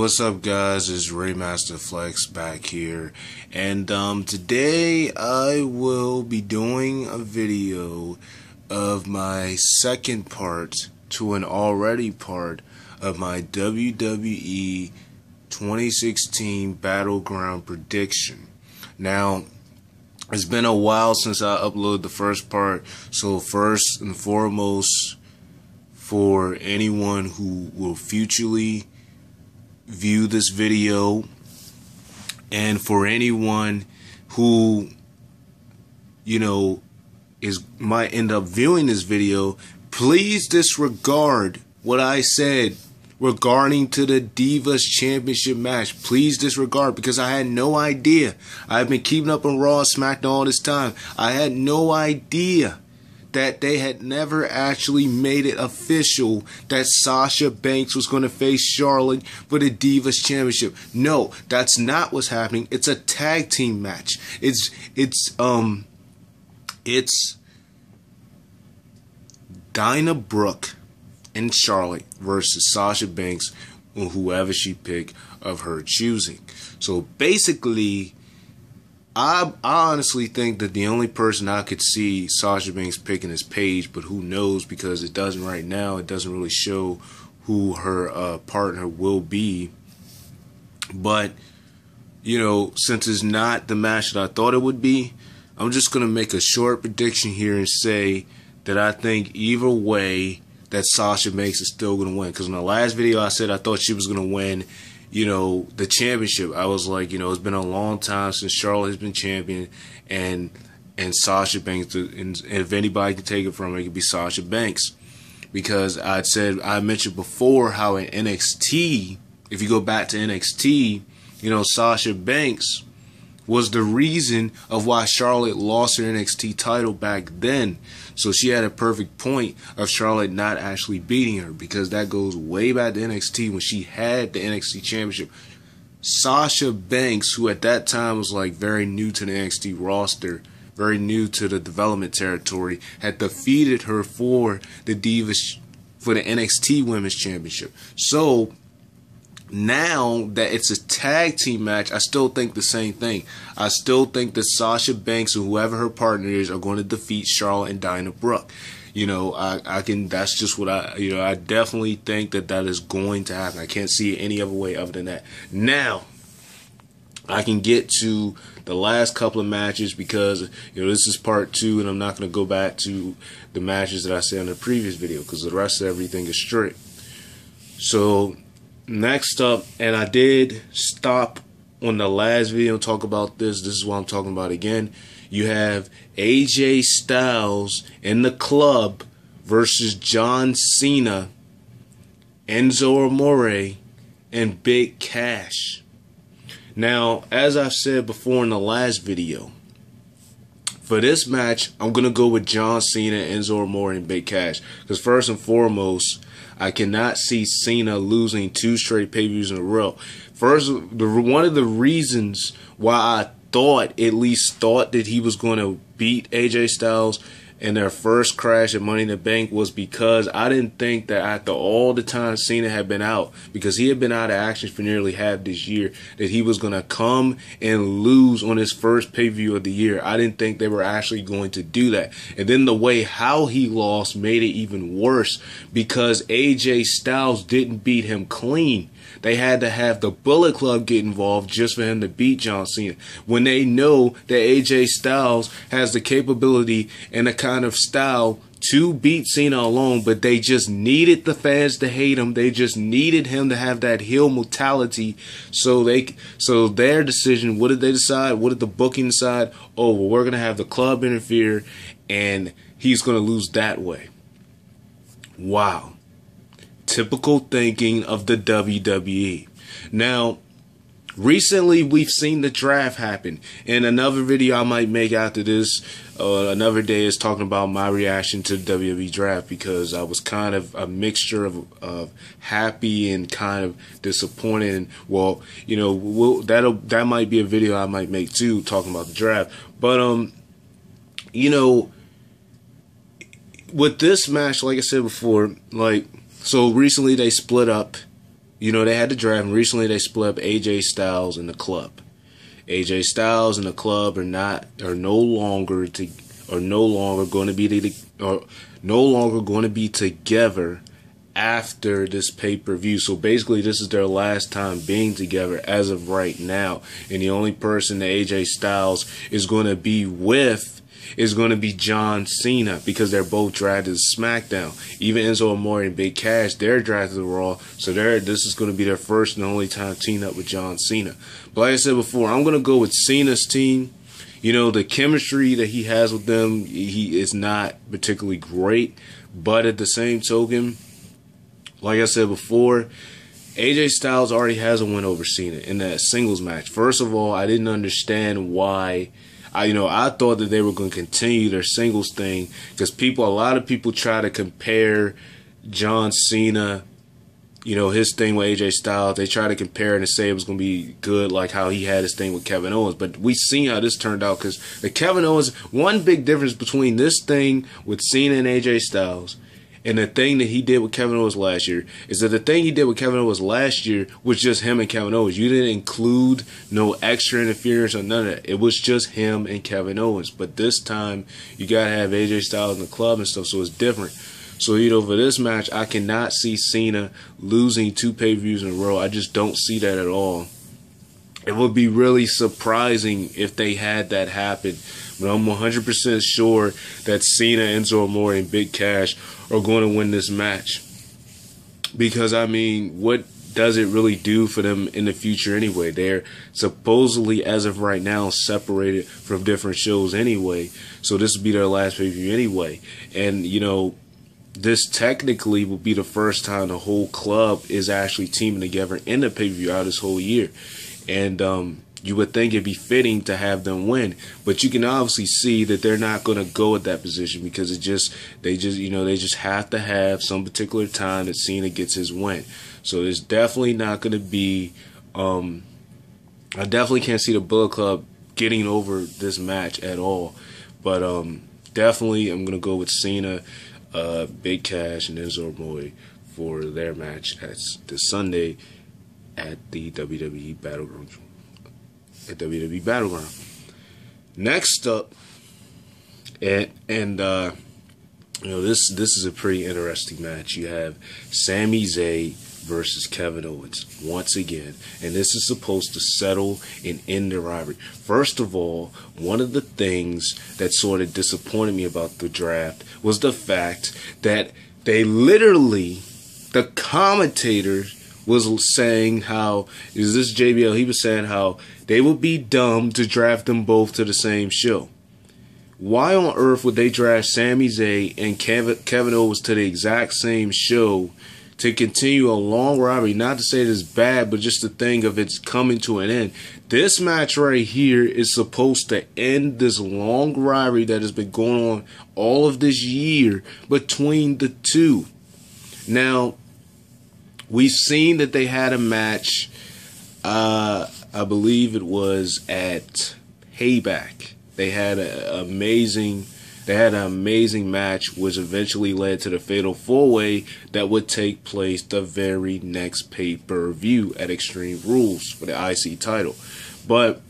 What's up, guys? It's Raymaster Flex back here, and today I will be doing a video of my second part to an already part of my WWE 2016 Battleground prediction. Now, it's been a while since I uploaded the first part, so first and foremost, for anyone who will futurely view this video, and for anyone who might end up viewing this video, please disregard what I said regarding to the Divas Championship match. Please disregard, because I had no idea. I've been keeping up on Raw and Smackdown all this time. I had no idea that they had never actually made it official that Sasha Banks was going to face Charlotte for the Divas Championship. No, that's not what's happening. It's a tag team match. It's Dinah Brooke and Charlotte versus Sasha Banks or whoever she picked of her choosing. So basically, I honestly think that the only person I could see Sasha Banks picking is Paige, but who knows, because it doesn't right now. It doesn't really show who her partner will be. But, since it's not the match that I thought it would be, I'm just going to make a short prediction here and say that I think either way that Sasha Banks is still going to win. Because in the last video I said I thought she was going to win the championship. I was like, it's been a long time since Charlotte has been champion, and Sasha Banks, and if anybody can take it from her, it could be Sasha Banks. Because I mentioned before how in NXT, if you go back to NXT, Sasha Banks was the reason of why Charlotte lost her NXT title back then. So she had a perfect point of Charlotte not actually beating her, because that goes way back to NXT when she had the NXT championship. Sasha Banks, who at that time was like very new to the NXT roster, very new to the development territory, had defeated her for the NXT Women's Championship. So now that it's a tag team match, I still think the same thing. I still think that Sasha Banks or whoever her partner is are going to defeat Charlotte and Dinah Brooke. That's just what I definitely think that is going to happen. I can't see it any other way other than that. Now, I can get to the last couple of matches, because this is part 2, and I'm not going to go back to the matches that I said in the previous video, because the rest of everything is straight. So next up, and I did stop on the last video and talk about this. This is what I'm talking about again. You have AJ Styles in the Club versus John Cena, Enzo Amore, and Big Cash. Now, as I've said before in the last video, for this match, I'm going to go with John Cena, Enzo Amore, and Big Cash. Because first and foremost, I cannot see Cena losing 2 straight pay-per-views in a row. First, one of the reasons why I at least thought that he was going to beat AJ Styles in their first crash at Money in the Bank was because I didn't think that after all the time Cena had been out, because he had been out of action for nearly half this year, that he was going to come and lose on his first pay-per-view of the year. I didn't think they were actually going to do that. And then the way how he lost made it even worse, because AJ Styles didn't beat him clean. They had to have the Bullet Club get involved just for him to beat John Cena, when they know that AJ Styles has the capability and the kind of style to beat Cena alone, but they just needed the fans to hate him. They just needed him to have that heel mentality. So their decision, what did they decide? What did the booking decide? Oh, well, we're going to have the club interfere, and he's going to lose that way. Wow. Typical thinking of the WWE. Now, recently we've seen the draft happen. In another video I might make after this, another day, is talking about my reaction to the WWE draft, because I was kind of a mixture of happy and kind of disappointed. And well, that might be a video I might make too, talking about the draft. But with this match, like I said before, so recently they split up you know, they had the draft, and recently they split up AJ Styles and the Club. AJ Styles and the Club are no longer going to be together after this pay-per-view. So basically this is their last time being together as of right now. And the only person that AJ Styles is going to be with is going to be John Cena, because they're both drafted to Smackdown. Even Enzo Amore and Big Cash, they're drafted to Raw. So this is going to be their first and only time teaming up with John Cena. But like I said before, I'm going to go with Cena's team. You know, the chemistry that he has with them, he is not particularly great. But at the same token, like I said before, AJ Styles already has a win over Cena in that singles match. First of all, I didn't understand why. I thought that they were going to continue their singles thing, because a lot of people try to compare John Cena, you know, his thing with AJ Styles. They try to compare it and say it was going to be good, like how he had his thing with Kevin Owens. But we seen how this turned out, because the Kevin Owens, one big difference between this thing with Cena and AJ Styles and the thing that he did with Kevin Owens last year is that the thing he did with Kevin Owens last year was just him and Kevin Owens. You didn't include no extra interference or none of that. It was just him and Kevin Owens. But this time, you got to have AJ Styles in the club and stuff, so it's different. So, you know, for this match, I cannot see Cena losing 2 pay-per-views in a row. I just don't see that at all. It would be really surprising if they had that happen. But I'm 100% sure that Cena, Enzo Amore, and Big Cash are going to win this match. Because, I mean, what does it really do for them in the future anyway? They're supposedly, as of right now, separated from different shows anyway. So this will be their last pay-per-view anyway. And, you know, this technically will be the first time the whole club is actually teaming together in the pay-per-view out this whole year. And you would think it'd be fitting to have them win, but you can obviously see that they're not going to go at that position, because they just have to have some particular time that Cena gets his win. So it's definitely not going to be. I definitely can't see the Bullet Club getting over this match at all. But definitely I'm going to go with Cena, Big Cash, and Enzo Amore for their match. That's this Sunday at the WWE Battleground. Next up, this is a pretty interesting match. You have Sami Zayn versus Kevin Owens once again, and this is supposed to settle and end the rivalry. First of all, one of the things that sort of disappointed me about the draft was the fact that they literally, the commentators was saying how, is this JBL, he was saying how they would be dumb to draft them both to the same show. Why on earth would they draft Sami Zayn and Kevin Owens to the exact same show to continue a long rivalry? Not to say it's bad, but just the thing of it's coming to an end. This match right here is supposed to end this long rivalry that has been going on all of this year between the two. Now, we've seen that they had a match, I believe it was at Payback. They had an amazing match, which eventually led to the Fatal 4-Way that would take place the very next pay-per-view at Extreme Rules for the IC title. But,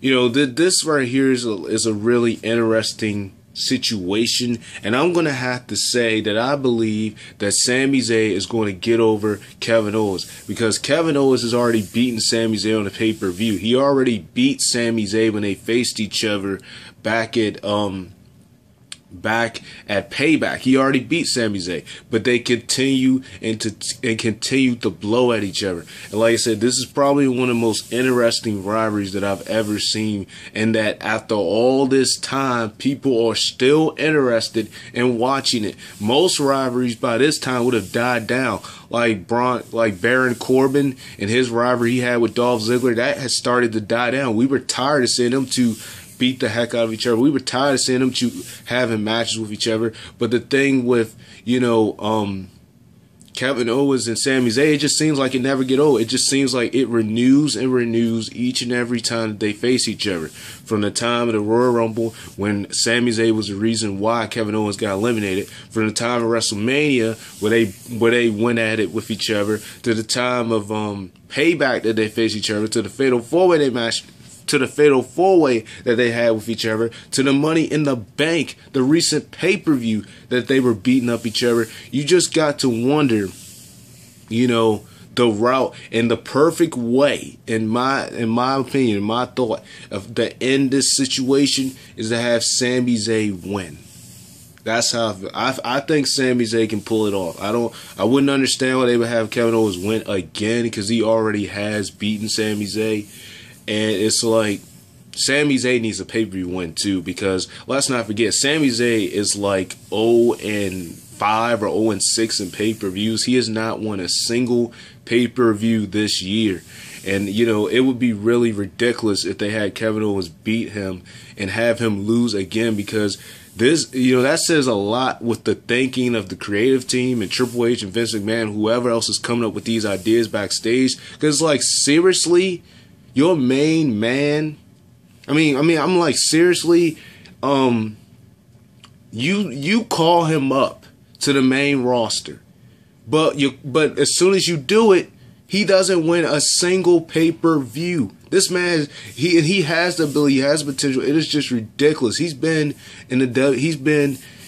you know, this right here is a really interesting situation, and I'm going to have to say that I believe that Sami Zayn is going to get over Kevin Owens, because Kevin Owens has already beaten Sami Zayn on the pay-per-view. He already beat Sami Zayn when they faced each other back at Payback. He already beat Sami Zayn, but they continue to blow at each other. And like I said, this is probably one of the most interesting rivalries that I've ever seen, and that after all this time, people are still interested in watching it. Most rivalries by this time would have died down, like Baron Corbin and his rivalry he had with Dolph Ziggler. That has started to die down. We were tired of seeing them two beat the heck out of each other. We were tired of seeing them having matches with each other. But the thing with, Kevin Owens and Sami Zayn, it just seems like it never get old. It just seems like it renews and renews each and every time that they face each other. From the time of the Royal Rumble, when Sami Zayn was the reason why Kevin Owens got eliminated, from the time of WrestleMania, where they went at it with each other, to the time of Payback that they faced each other, to the Fatal 4-Way they matched, to the Fatal 4-Way that they had with each other, to the Money in the Bank, the recent pay-per-view that they were beating up each other. You just got to wonder, you know, the route and the perfect way, in my opinion, my thought, of to end this situation is to have Sami Zayn win. That's how I feel. I think Sami Zayn can pull it off. I wouldn't understand why they would have Kevin Owens win again, because he already has beaten Sami Zayn. And it's like, Sami Zayn needs a pay-per-view win too, because let's not forget, Sami Zayn is like 0-5 or 0-6 in pay-per-views. He has not won a single pay-per-view this year. And, you know, it would be really ridiculous if they had Kevin Owens beat him and have him lose again, because this, you know, that says a lot with the thinking of the creative team and Triple H and Vince McMahon, whoever else is coming up with these ideas backstage. Because, like, seriously, your main man, I'm like, seriously, you call him up to the main roster, but as soon as you do it, he doesn't win a single pay-per-view. This man, he has the ability, he has the potential. It is just ridiculous. He's been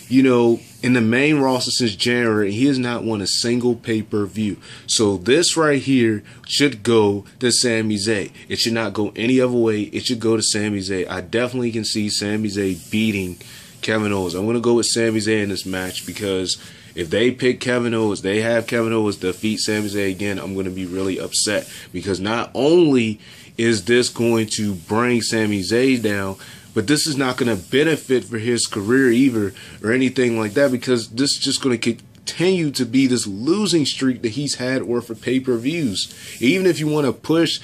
you know, in the main roster since January. He has not won a single pay-per-view. So this right here should go to Sami Zayn. It should not go any other way. It should go to Sami Zayn. I definitely can see Sami Zayn beating Kevin Owens. I'm going to go with Sami Zayn in this match, because if they pick Kevin Owens, they have Kevin Owens defeat Sami Zayn again, I'm going to be really upset. Because not only is this going to bring Sami Zayn down, but this is not going to benefit for his career either, or anything like that, because this is just going to continue to be this losing streak that he's had for pay-per-views. Even if you want to push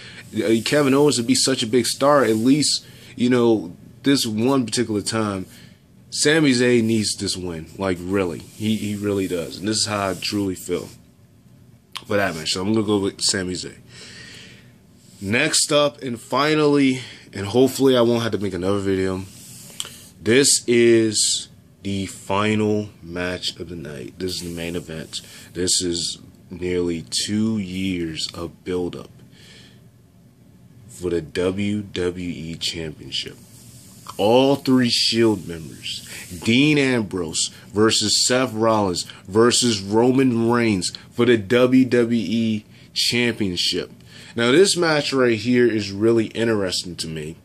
Kevin Owens to be such a big star, at least, you know, this one particular time, Sami Zayn needs this win. Like, really. He really does. And this is how I truly feel for that match. So I'm going to go with Sami Zayn. Next up, and finally, and hopefully I won't have to make another video, this is the final match of the night. This is the main event. This is nearly 2 years of build-up for the WWE Championship. All three Shield members, Dean Ambrose versus Seth Rollins versus Roman Reigns for the WWE Championship. Now, this match right here is really interesting to me,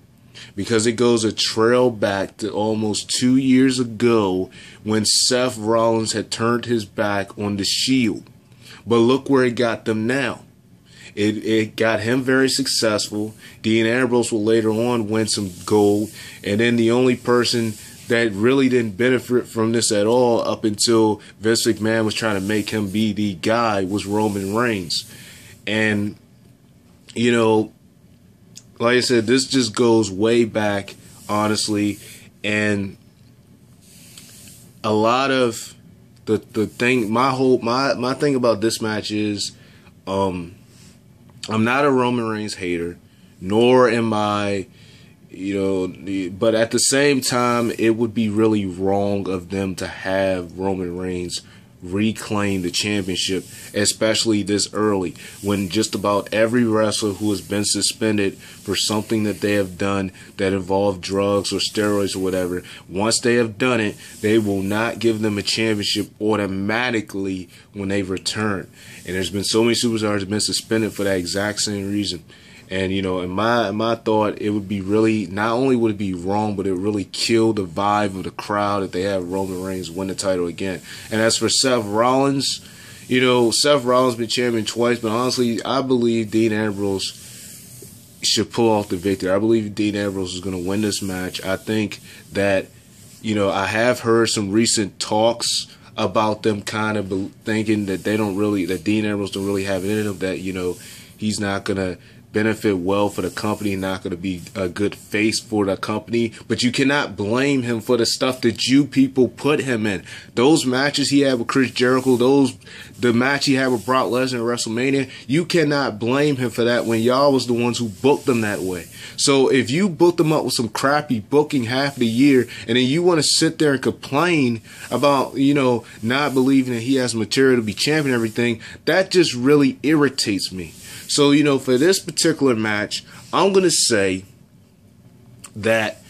because it goes a trail back to almost 2 years ago when Seth Rollins had turned his back on the Shield. But look where it got them now. It got him very successful. Dean Ambrose will later on win some gold. And then the only person that really didn't benefit from this at all, up until Vince McMahon was trying to make him be the guy, was Roman Reigns. And, you know, like I said, this just goes way back, honestly. And a lot of the thing, my thing about this match is, I'm not a Roman Reigns hater, nor am I, you know, but at the same time, it would be really wrong of them to have Roman Reigns reclaim the championship, especially this early, when just about every wrestler who has been suspended for something that they have done that involved drugs or steroids or whatever, once they have done it, they will not give them a championship automatically when they return. And there's been so many superstars that have been suspended for that exact same reason. And, you know, in my thought, it would be really, not only would it be wrong, but it would really kill the vibe of the crowd if they have Roman Reigns win the title again. And as for Seth Rollins, you know, Seth Rollins been champion twice, but honestly, I believe Dean Ambrose should pull off the victory. I believe Dean Ambrose is going to win this match. I think that, you know, I have heard some recent talks about them kind of thinking that they don't really, that Dean Ambrose don't really have it in him, that, you know, he's not going to benefit well for the company, not going to be a good face for the company. But you cannot blame him for the stuff that you people put him in. Those matches he had with Chris Jericho, the match he had with Brock Lesnar at WrestleMania, you cannot blame him for that when y'all was the ones who booked them that way. So if you booked them up with some crappy booking half the year, and then you want to sit there and complain about, you know, not believing that he has material to be champion and everything, that just really irritates me. So, you know, for this particular match, I'm going to say that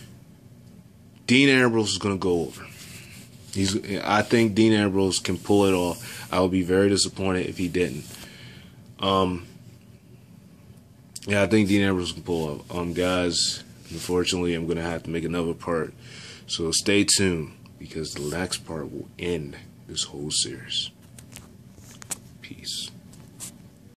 Dean Ambrose is going to go over. I think Dean Ambrose can pull it off. I would be very disappointed if he didn't. Yeah, I think Dean Ambrose can pull off. Guys, unfortunately, I'm going to have to make another part. So stay tuned, because the next part will end this whole series. Peace.